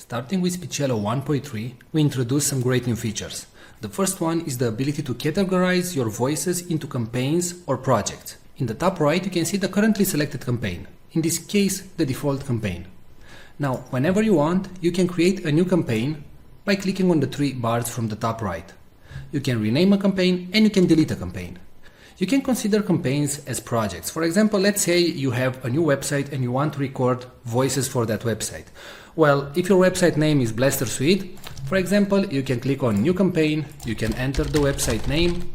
Starting with Speechelo 1.3, we introduced some great new features. The first one is the ability to categorize your voices into campaigns or projects. In the top right, you can see the currently selected campaign. In this case, the default campaign. Now, whenever you want, you can create a new campaign by clicking on the three bars from the top right. You can rename a campaign and you can delete a campaign. You can consider campaigns as projects. For example, let's say you have a new website and you want to record voices for that website. Well, if your website name is Blaster Suite, for example, you can click on New Campaign, you can enter the website name,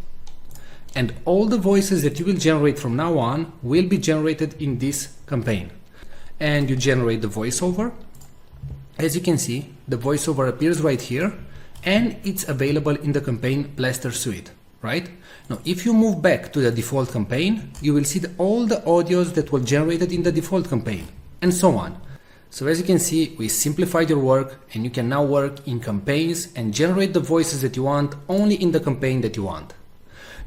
and all the voices that you will generate from now on will be generated in this campaign. And you generate the voiceover. As you can see, the voiceover appears right here, and it's available in the campaign Blaster Suite, right? Now, if you move back to the default campaign, you will see all the audios that were generated in the default campaign, and so on. So as you can see, we simplified your work, and you can now work in campaigns and generate the voices that you want only in the campaign that you want.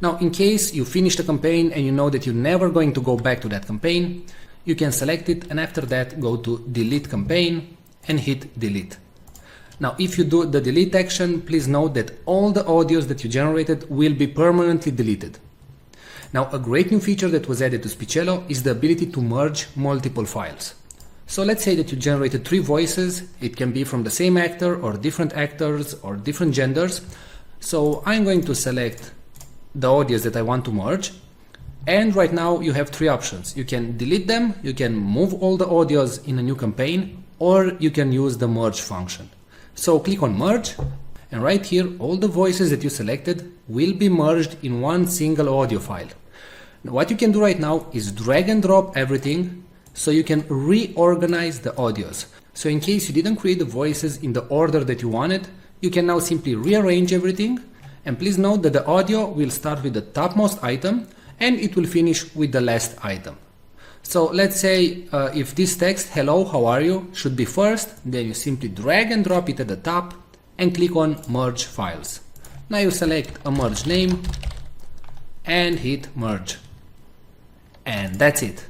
Now, in case you finish the campaign and you know that you're never going to go back to that campaign, you can select it and after that go to Delete Campaign and hit Delete. Now, if you do the delete action, please note that all the audios that you generated will be permanently deleted. Now, a great new feature that was added to Speechelo is the ability to merge multiple files. So let's say that you generated 3 voices. It can be from the same actor or different actors or different genders. So I'm going to select the audios that I want to merge. And right now you have 3 options. You can delete them, you can move all the audios in a new campaign, or you can use the merge function. So click on merge, and right here all the voices that you selected will be merged in one single audio file. Now, what you can do right now is drag and drop everything so you can reorganize the audios. So in case you didn't create the voices in the order that you wanted, you can now simply rearrange everything. And please note that the audio will start with the topmost item and it will finish with the last item. So let's say if this text, hello, how are you, should be first, then you simply drag and drop it at the top and click on merge files. Now you select a merge name and hit merge. And that's it.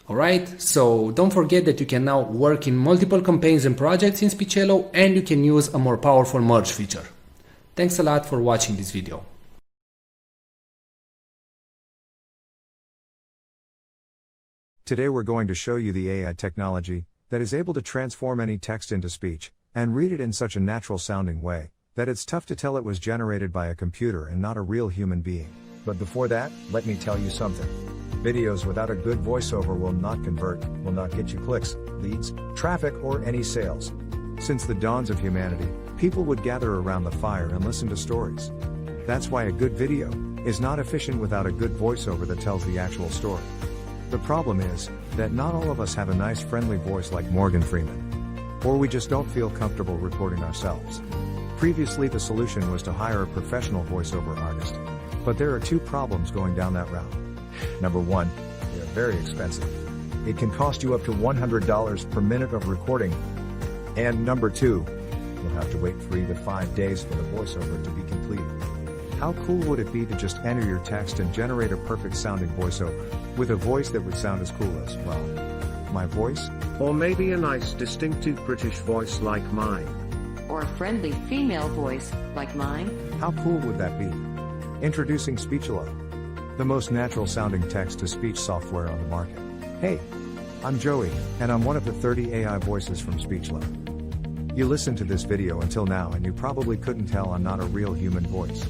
Alright, so don't forget that you can now work in multiple campaigns and projects in Speechelo, and you can use a more powerful merge feature. Thanks a lot for watching this video. Today we're going to show you the AI technology that is able to transform any text into speech and read it in such a natural sounding way that it's tough to tell it was generated by a computer and not a real human being. But before that, let me tell you something. Videos without a good voiceover will not convert, will not get you clicks, leads, traffic, or any sales. Since the dawns of humanity, people would gather around the fire and listen to stories. That's why a good video is not efficient without a good voiceover that tells the actual story. The problem is that not all of us have a nice friendly voice like Morgan Freeman. Or we just don't feel comfortable recording ourselves. Previously the solution was to hire a professional voiceover artist. But there are 2 problems going down that route. Number 1, they are very expensive. It can cost you up to $100 per minute of recording. And number 2, you'll have to wait 3 to 5 days for the voiceover to be completed. How cool would it be to just enter your text and generate a perfect sounding voiceover, with a voice that would sound as cool as, well, my voice? Or maybe a nice distinctive British voice like mine. Or a friendly female voice like mine? How cool would that be? Introducing Speechelo, the most natural sounding text-to-speech software on the market. Hey, I'm Joey, and I'm one of the 30 AI voices from Speechelo. You listened to this video until now and you probably couldn't tell I'm not a real human voice.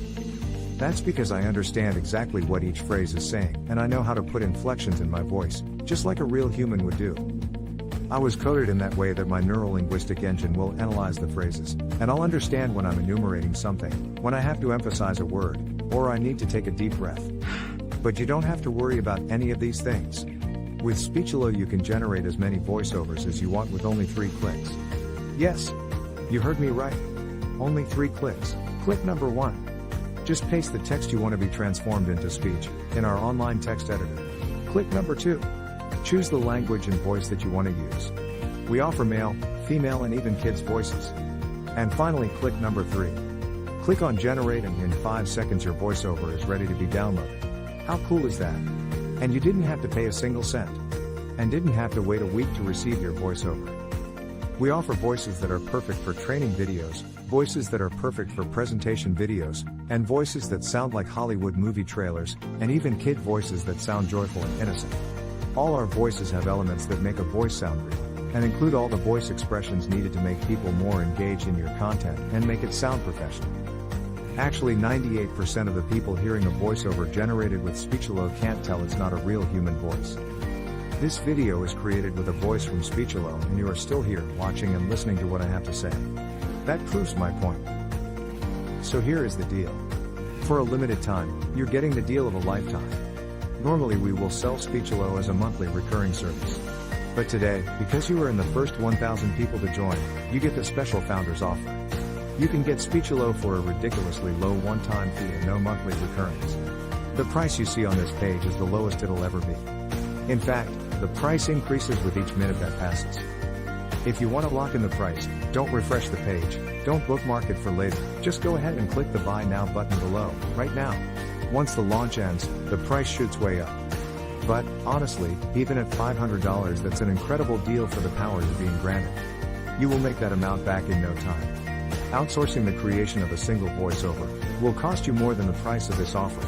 That's because I understand exactly what each phrase is saying, and I know how to put inflections in my voice, just like a real human would do. I was coded in that way that my neuro-linguistic engine will analyze the phrases, and I'll understand when I'm enumerating something, when I have to emphasize a word, or I need to take a deep breath. But you don't have to worry about any of these things. With Speechelo you can generate as many voiceovers as you want with only 3 clicks. Yes, you heard me right. Only 3 clicks. Click number 1. Just paste the text you want to be transformed into speech in our online text editor. Click number 2. Choose the language and voice that you want to use. We offer male, female, and even kids' voices. And finally, click number 3. Click on generate and in 5 seconds your voiceover is ready to be downloaded. How cool is that? And you didn't have to pay a single cent. And didn't have to wait a week to receive your voiceover. We offer voices that are perfect for training videos, voices that are perfect for presentation videos, and voices that sound like Hollywood movie trailers, and even kid voices that sound joyful and innocent. All our voices have elements that make a voice sound real, and include all the voice expressions needed to make people more engaged in your content and make it sound professional. Actually, 98% of the people hearing a voiceover generated with Speechelo can't tell it's not a real human voice. This video is created with a voice from Speechelo, and you are still here, watching and listening to what I have to say. That proves my point. So here is the deal. For a limited time, you're getting the deal of a lifetime. Normally we will sell Speechelo as a monthly recurring service. But today, because you are in the first 1,000 people to join, you get the special founders offer. You can get Speechelo for a ridiculously low one-time fee and no monthly recurrings. The price you see on this page is the lowest it'll ever be. In fact, the price increases with each minute that passes. If you want to lock in the price, don't refresh the page, don't bookmark it for later, just go ahead and click the Buy Now button below, right now. Once the launch ends, the price shoots way up. But, honestly, even at $500 that's an incredible deal for the power you're being granted. You will make that amount back in no time. Outsourcing the creation of a single voiceover will cost you more than the price of this offer.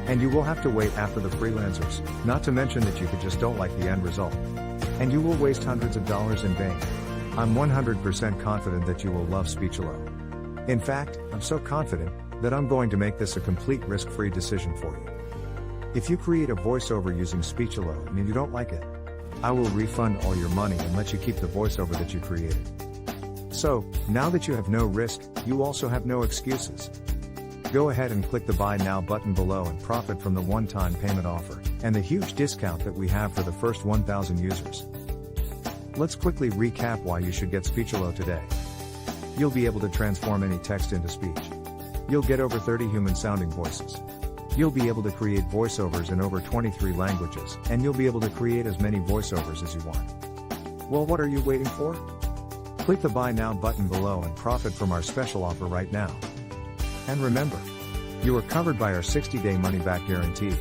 And you will have to wait after the freelancers, not to mention that you just don't like the end result. And you will waste hundreds of dollars in vain. I'm 100% confident that you will love Speechelo. In fact, I'm so confident that I'm going to make this a complete risk-free decision for you. If you create a voiceover using Speechelo and you don't like it, I will refund all your money and let you keep the voiceover that you created. So, now that you have no risk, you also have no excuses. Go ahead and click the Buy Now button below and profit from the one-time payment offer, and the huge discount that we have for the first 1,000 users. Let's quickly recap why you should get Speechelo today. You'll be able to transform any text into speech. You'll get over 30 human-sounding voices. You'll be able to create voiceovers in over 23 languages, and you'll be able to create as many voiceovers as you want. Well, what are you waiting for? Click the Buy Now button below and profit from our special offer right now. And remember, you are covered by our 60-day money-back guarantee.